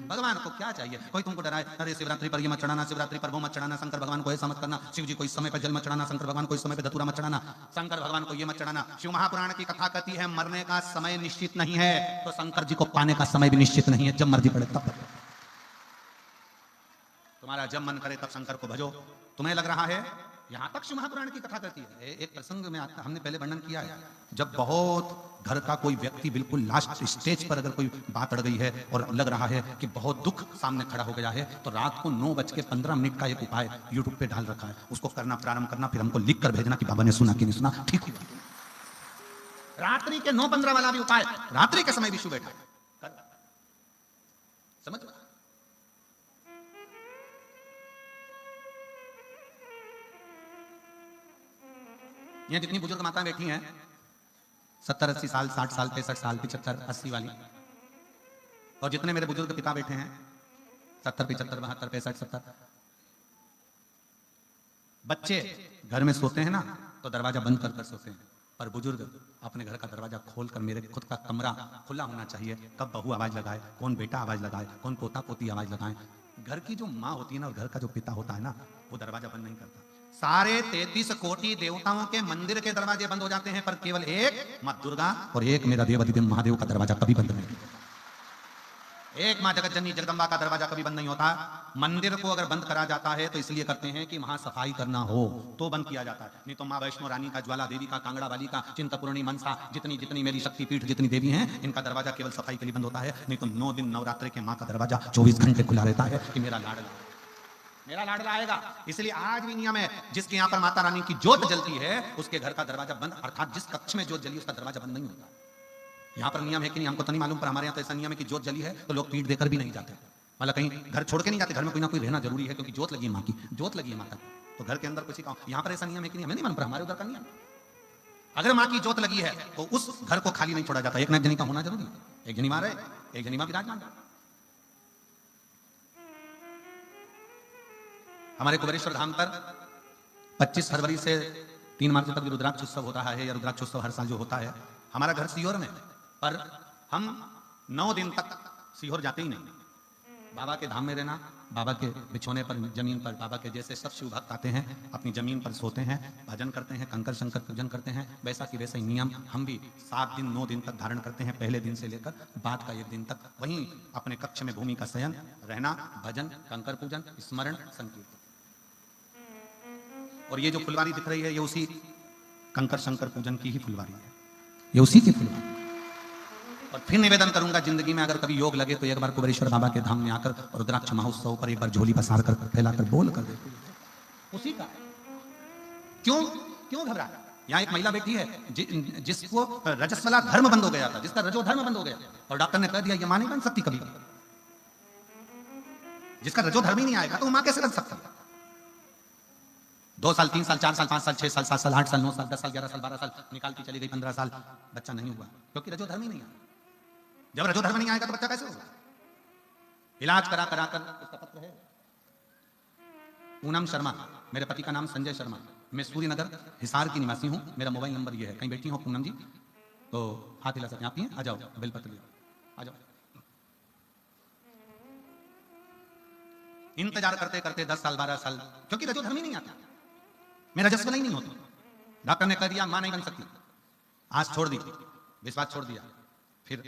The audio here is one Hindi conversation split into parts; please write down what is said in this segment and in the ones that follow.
भगवान को क्या चाहिए? कोई तुमको डराए, अरे शिवरात्रि पर ये मत चढ़ाना, शिवरात्रि पर वो मत चढ़ाना, शंकर भगवान को ऐसा मत करना, शिव जी को इस समय पर जल मत चढ़ाना, शंकर भगवान को इस समय पर धतूरा मत चढ़ाना, शंकर भगवान को ये मत चढ़ाना। शिव महापुराण की कथा कहती है मरने का समय निश्चित नहीं है, तो शंकर जी को पाने का समय भी निश्चित नहीं है। जब मर्जी पड़े तब तुम्हारा जब मन करे तब शंकर को भजो। तुम्हें लग रहा है यहां तक शिव महापुराण की कथा करती है। एक प्रसंग में हमने पहले वर्णन किया है, जब बहुत घर का कोई व्यक्ति बिल्कुल लास्ट स्टेज पर अगर कोई बात अड़ गई है और लग रहा है कि बहुत दुख सामने खड़ा हो गया है, तो रात को 9:15 का एक उपाय यूट्यूब पे डाल रखा है, उसको करना प्रारंभ करना, फिर हमको लिख कर भेजना कि बाबा ने सुना कि नहीं सुना। ठीक हुआ। रात्रि के 9:15 वाला भी उपाय रात्रि के समय विष्णु बैठा कर, समझ रहा? यहाँ जितनी बुजुर्ग माताएं बैठी हैं 70-80 साल, 60 साल, 65 साल, 75, 80 वाली, और जितने मेरे बुजुर्ग पिता बैठे हैं 70, 75, 72, 65, 70, बच्चे घर में सोते हैं ना तो दरवाजा बंद कर कर सोते हैं, पर बुजुर्ग अपने घर का दरवाजा खोलकर, मेरे खुद का कमरा खुला होना चाहिए, कब बहू आवाज लगाए, कौन बेटा आवाज लगाए, कौन पोता पोती आवाज लगाए, घर की जो माँ होती है ना और घर का जो पिता होता है ना, वो दरवाजा बंद नहीं करता। सारे 33 कोटि देवताओं के मंदिर के दरवाजे बंद हो जाते हैं, पर केवल एक मां दुर्गा और एक मेरा देव अधिदेव महादेव का दरवाजा कभी बंद नहीं होता। एक मां जगत जननी जगदम्बा का दरवाजा कभी बंद नहीं होता। मंदिर को अगर बंद करा जाता है तो इसलिए करते हैं कि वहां सफाई करना हो तो बंद किया जाता है, नहीं तो मां वैष्णो रानी का, ज्वाला देवी का, कांगड़ा वाली का, चिंतपूर्णी, मनसा, जितनी जितनी मेरी शक्तिपीठ जितनी देवी हैं, इनका दरवाजा केवल सफाई के लिए बंद होता है, नहीं तो 9 दिन नवरात्रि के मां का दरवाजा 24 घंटे खुला रहता है कि मेरा लाडला आएगा। इसलिए आज भी नियम है, जिसके यहाँ पर माता रानी की ज्योत जलती है उसके घर का दरवाजा बंद, अर्थात जिस कक्ष में ज्योत जली उसका दरवाजा बंद नहीं होता। यहाँ पर नियम है कि नहीं हमको तो नहीं मालूम, पर हमारे यहाँ तो ऐसा नियम है कि ज्योत जली है तो लोग पीठ देकर भी नहीं जाते, मतलब कहीं घर छोड़ के नहीं जाते, घर में कोई ना कोई रहना जरूरी है, क्योंकि ज्योत लगी है माँ की, ज्योत लगी है माता की, तो घर के अंदर किसी का। यहाँ पर ऐसा नियम है कि नहीं हमें नहीं मालूम, पर हमारे उधर का नियम, अगर माँ की ज्योत लगी है तो उस घर को खाली नहीं छोड़ा जाता, एक न एक जनी का होना जरूरी है, एक जनी माँ रहे, एक जनी माँ विराजमान। हमारे कुबेरेश्वर धाम पर 25 फरवरी से 3 मार्च तक रुद्राक्ष उत्सव होता है, या रुद्राक्ष उत्सव हर साल जो होता है। हमारा घर सीहोर में, पर हम 9 दिन तक सीहोर जाते ही नहीं। बाबा के धाम में रहना, बाबा के बिछोने पर, जमीन पर, बाबा के जैसे सब शिव भक्त आते हैं अपनी जमीन पर सोते हैं, भजन करते हैं, कंकर शंकर पूजन करते हैं, वैसा कि वैसा ही नियम हम भी 7 दिन 9 दिन तक धारण करते हैं, पहले दिन से लेकर बाद का 1 दिन तक। वहीं अपने कक्ष में भूमि का शयन, रहना, भजन, कंकर पूजन, स्मरण, संकीर्तन। और ये जो फुलवारी दिख रही है ये उसी कंकर शंकर पूजन की ही फुलवारी है, ये उसी की फुलवारी। और फिर निवेदन करूंगा, जिंदगी में अगर कभी योग लगे तो एक बार कुबेरेश्वर बाबा के धाम में आकर रुद्राक्ष महोत्सव पर एक बार झोली पसार कर फैलाकर बोल कर देखो, उसी का। क्यों घबरा? यहाँ एक महिला बैठी है जिसको रजस्वला धर्म बंद हो गया था, जिसका रजो धर्म बंद हो गया, और डॉक्टर ने कह दिया ये मां नहीं बन सकती कभी। जिसका रजो धर्म ही नहीं आएगा तो वो मां कैसे बन सकता? 2 साल, 3 साल, 4 साल, 5 साल, 6 साल, 7 साल, 8 साल, 9 साल, 10 साल, 11 साल, 12 साल निकालती चली गई, 15 साल, बच्चा नहीं हुआ, क्योंकि रजो धर्म ही नहीं आया। जब रजो धर्म नहीं आएगा तो बच्चा कैसे होगा? इलाज करा कर उसका पत्र है। पूनम शर्मा, मेरे पति का नाम संजय शर्मा, मैं सूर्य नगर हिसार की निवासी हूं, मेरा मोबाइल नंबर ये है। कहीं बैठी हो पूनम जी तो हाथ हिला सकते, आप ही आ जाओ, बेलपत्र लियो, आ जाओ। इंतजार करते करते 10 साल 12 साल, क्योंकि रजो धर्म ही नहीं आता, मेरा रजस्वला ही नहीं होता। डॉक्टर ने कह दिया मां नहीं बन सकती, आज छोड़ दी, विश्वास छोड़ दिया। फिर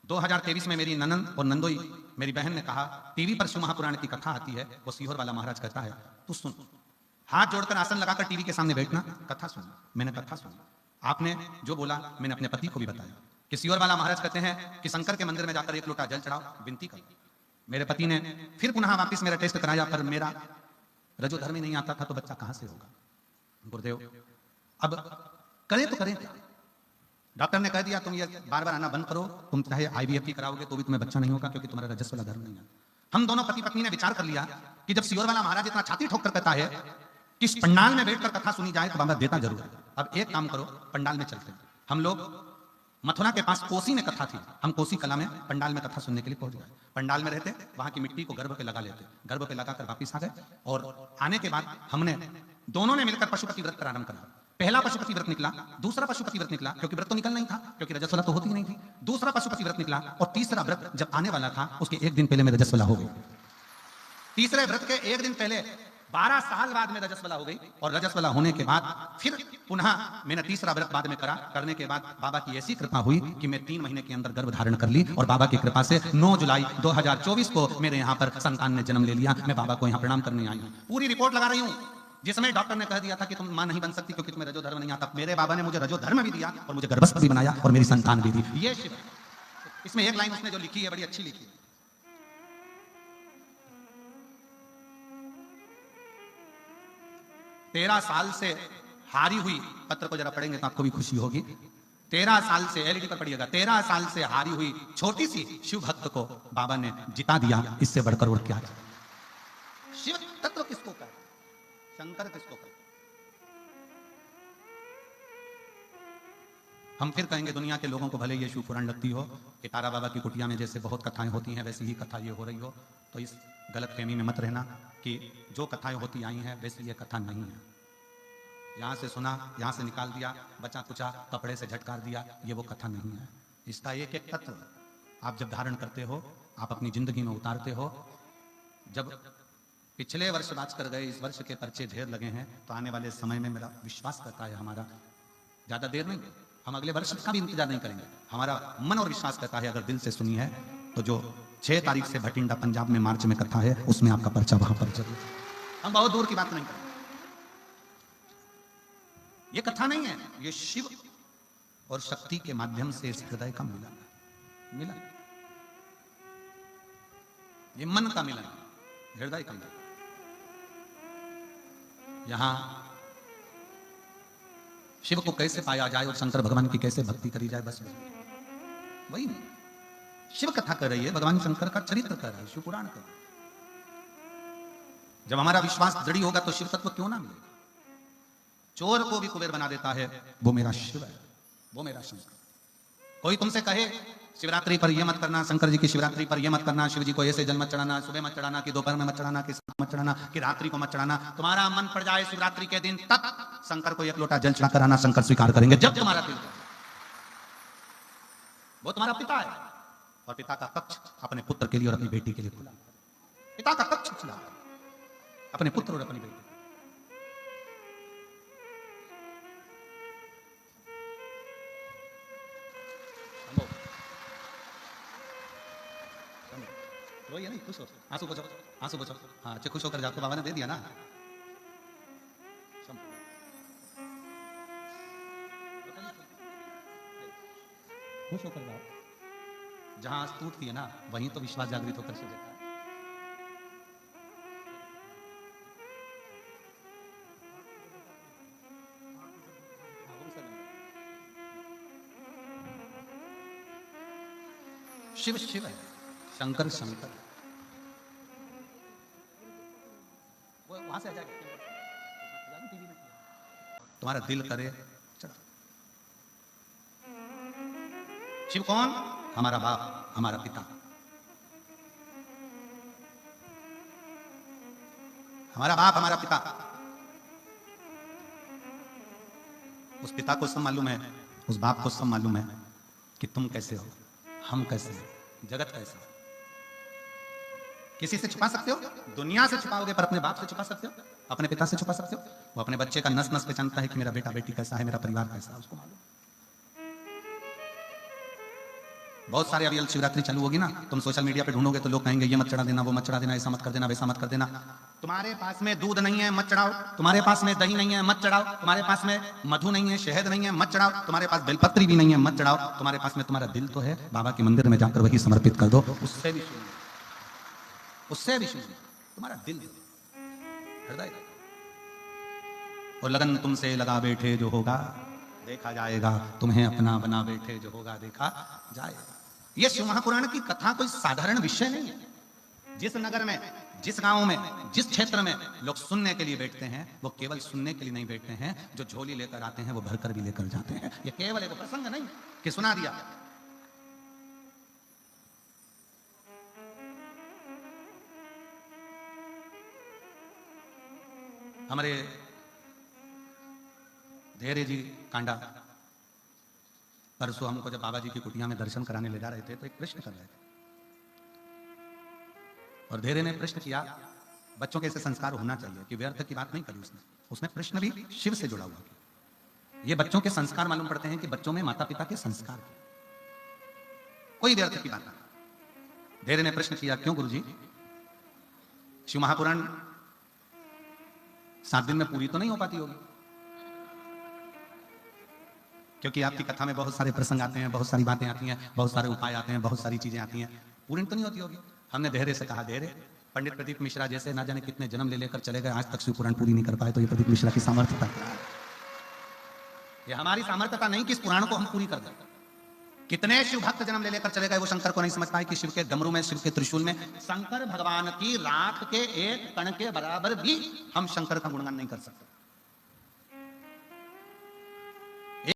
2023 में मेरी ननंद और नंदोई मेरी बहन ने कहा, टीवी पर शिव महापुराण की कथा आती है, वो सीहोर वाला महाराज कहता है, तू सुन, हाथ जोड़कर आसन लगाकर टीवी के सामने बैठना, कथा सुन। मैंने कथा सुनी, आपने जो बोला मैंने अपने पति को भी बताया कि सीहोर वाला महाराज कहते हैं कि शंकर के मंदिर में जाकर 1 लोटा जल चढ़ाओ, विनती करो। मेरे पति ने फिर पुनः वापिस मेरा टेस्ट कराया, पर मेरा रजो धर्म ही नहीं आता था, तो बच्चा कहां से होगा? गुरुदेव अब करें तो करें क्या? डॉक्टर ने कह दिया तुम ये बार बार आना बंद करो, तुम चाहे IVF भी कराओगे तो भी तुम्हें बच्चा नहीं होगा, क्योंकि तुम्हारा रजस्व वाला धर्म नहीं है। हम दोनों पति पत्नी ने विचार कर लिया कि जब सीहोर वाला महाराज इतना छाती ठोक कर कहता है कि इस पंडाल में बैठकर कथा सुनी जाए तो बाबा देता जरूर है। अब एक काम करो, पंडाल में चलते हैं। हम लोग मथुरा के पास कोसी में कथा थी, हम कोसी कला में पंडाल में कथा सुनने के लिए पहुंच गए। पंडाल में रहते, वहां की मिट्टी को गर्भ पे लगा लेते, गर्भ पे लगाकर वापिस आ गए। और आने के बाद हमने दोनों ने मिलकर पशुपति व्रत प्रारंभ करा। पहला पशुपति व्रत निकला, दूसरा पशुपति व्रत निकला, क्योंकि व्रत तो निकलना ही था, क्योंकि रजस्वला तो होती ही नहीं थी। दूसरा पशुपति व्रत निकला और तीसरा व्रत जब आने वाला था उसके एक दिन पहले मैं रजस्वला हो गई। तीसरे व्रत के एक दिन पहले 12 साल बाद में रजस्वला हो गई और रजस्वला होने के बाद फिर पुनः मैंने तीसरा व्रत बाद में करा। करने के बाद बाबा की ऐसी कृपा हुई कि मैं 3 महीने के अंदर गर्भ धारण कर ली और बाबा की कृपा से 9 जुलाई 2024 को मेरे यहाँ पर संतान ने जन्म ले लिया। मैं बाबा को यहाँ प्रणाम करने आई हूँ। पूरी रिपोर्ट लगा रही हूँ। जिसमें डॉक्टर ने कह दिया था कि तुम मां नहीं बन सकती क्योंकि तुम्हें रजो धर्म नहीं आता, मेरे बाबा ने मुझे रजो धर्म भी दिया और मुझे गर्भस्थ भी बनाया और मेरी संतान भी दी। ये शिव। इसमें एक लाइन उसने जो लिखी है बड़ी अच्छी लिखी है। 13 साल से हारी हुई, पत्र को जरा पढ़ेंगे तो आपको भी खुशी होगी। 13 साल से, एलईडी पर पढ़िएगा, 13 साल से हारी हुई छोटी सी शिव भक्त को बाबा ने जिता दिया। इससे बढ़कर और क्या? शिव तत्व किसको कहते? शंकर किसको कहते? हम फिर कहेंगे दुनिया के लोगों को भले ये शिव पुराण लगती हो कि तारा बाबा की कुटिया में जैसे बहुत कथाएं होती हैं वैसी ही कथा ये हो रही हो, तो इस गलत फहमी में मत रहना कि जो कथाएं होती आई हैं वैसी ये कथा नहीं है। यहाँ से सुना, यहाँ से निकाल दिया, बचा कुचा कपड़े से झटकार दिया, ये वो कथा नहीं है। इसका एक एक तत्व आप जब धारण करते हो, आप अपनी जिंदगी में उतारते हो। जब पिछले वर्ष बात कर गए, इस वर्ष के पर्चे ढेर लगे हैं, तो आने वाले समय में मेरा विश्वास करता है हमारा ज्यादा देर नहीं, हम अगले वर्ष का भी इंतजार नहीं करेंगे। हमारा मन और विश्वास करता है अगर दिल से सुनी है तो जो 6 तारीख से भटिंडा पंजाब में मार्च में कथा है उसमें आपका पर्चा वहां पर जरूर। हम बहुत दूर की बात नहीं करेंगे। ये कथा नहीं है, ये शिव और शक्ति के माध्यम से इस हृदय का मिलन, ये मन का मिलन, हृदय का मिलन। यहां शिव को कैसे पाया जाए और शंकर भगवान की कैसे भक्ति करी जाए, बस वही नहीं। शिव कथा कर रही है, भगवान शंकर का चरित्र कर रहा है, शिव पुराण कर रहा है। जब हमारा विश्वास दृढ़ होगा तो शिव तत्व क्यों ना मिलेगा? चोर को भी कुबेर बना देता है, वो मेरा शिव है, वो मेरा शंकर। कोई तुमसे कहे शिवरात्रि पर ये मत करना, शंकर जी की शिवरात्रि पर ये मत करना, शिव जी को ऐसे जल मत चढ़ाना, सुबह मत चढ़ाना, कि दोपहर में मत चढ़ाना, कि शाम मत चढ़ाना, कि रात्रि को मत चढ़ाना, तुम्हारा मन पड़ जाए शिवरात्रि के दिन तक शंकर को 1 लोटा जल चढ़ा कराना, शंकर स्वीकार करेंगे जब तुम्हारा दिल। वो तुम्हारा पिता है और पिता का कक्ष अपने पुत्र के लिए और अपनी बेटी के लिए खुला। पिता का कक्ष खुला अपने पुत्र और अपनी बेटी। रोइए नहीं, खुश हो, आंसू पोछो, आंसू पोछो। हाँ, अच्छे खुश होकर जाओ, तो बाबा ने दे दिया ना। खुश होकर जाओ। जहां आंख टूटती है ना वहीं तो विश्वास जागृत होकर से देता है। शिव शिव है, शंकर शंकर। वो वहां से आ जाएगा, तुम्हारा दिल करे चढ़ा। शिव कौन? हमारा बाप, हमारा पिता। हमारा बाप, हमारा पिता। उस पिता को सब मालूम है, उस बाप को सब मालूम है कि तुम कैसे हो, हम कैसे हैं, जगत कैसा। किसी से छुपा सकते हो? दुनिया से छुपाओगे, पर अपने बाप से छुपा सकते हो, अपने पिता से छुपा सकते हो? वो अपने बच्चे का नस नस पे जानता है कि मेरा बेटा बेटी कैसा है, मेरा परिवार कैसा है, उसको मालूम। बहुत सारे अभी शिवरात्रि चालू होगी ना, तुम सोशल मीडिया पे ढूंढोगे तो लोग कहेंगे ये मत चढ़ा देना, वो मत चढ़ा देना, ऐसा मत कर देना, वैसा मत कर देना। तुम्हारे पास में दूध नहीं है मत चढ़ाओ, तुम्हारे पास में दही नहीं है मत चढ़ाओ, तुम्हारे पास में मधु नहीं है, शहद नहीं है मत चढ़ाओ, तुम्हारे पास बेलपत्री भी नहीं है मत चढ़ाओ, तुम्हारे पास में तुम्हारा दिल तो है, बाबा के मंदिर में जाकर वही समर्पित कर दो, उससे भी सुनिए, उससे भी सुनिए। तुम्हारा दिल, हृदय और लगन तुमसे लगा बैठे जो होगा देखा जाएगा, तुम्हें अपना बना बैठे जो होगा देखा जाएगा। यह शिव महापुराण की कथा कोई साधारण विषय नहीं है। जिस नगर में, जिस गांव में, जिस क्षेत्र में लोग सुनने के लिए बैठते हैं, वो केवल सुनने के लिए नहीं बैठते हैं, जो झोली लेकर आते हैं वो भरकर भी लेकर जाते हैं। ये केवल एक प्रसंग नहीं कि सुना दिया। हमारे धैर्य जी कांडा। परसों हमको जब बाबा जी की कुटिया में दर्शन कराने ले जा रहे थे तो एक प्रश्न कर रहे थे, और धैर्य ने प्रश्न किया, बच्चों के ऐसे संस्कार होना चाहिए कि व्यर्थ की बात नहीं करी उसने प्रश्न भी शिव से जुड़ा हुआ। ये बच्चों के संस्कार मालूम पड़ते हैं कि बच्चों में माता पिता के संस्कार, कोई व्यर्थ की बात नहीं। धैर्य ने प्रश्न किया, क्यों गुरुजी, शिव महापुराण 7 दिन में पूरी तो नहीं हो पाती होगी? क्योंकि आपकी कथा में बहुत सारे प्रसंग आते हैं, बहुत सारी बातें आती हैं, बहुत सारे उपाय आते हैं, बहुत सारी चीजें आती हैं, पूरी तो नहीं होती होगी। हमने धैर्य से कहा, धैर्य, पंडित प्रदीप मिश्रा जैसे ना जाने कितने जन्म ले लेकर चले गए, आज तक शिव पुराण पूरी नहीं कर पाए, तो ये प्रदीप मिश्रा की सामर्थ्यता है। ये हमारी सामर्थ्यता नहीं कि इस पुराण को हम पूरी कर दें। कितने शिव भक्त जन्म ले लेकर चले गए, वो शंकर को नहीं समझ पाए कि शिव के डमरू में, शिव के त्रिशूल में, शंकर भगवान की राख के एक कण के बराबर भी हम शंकर का गुणगान नहीं कर सकते।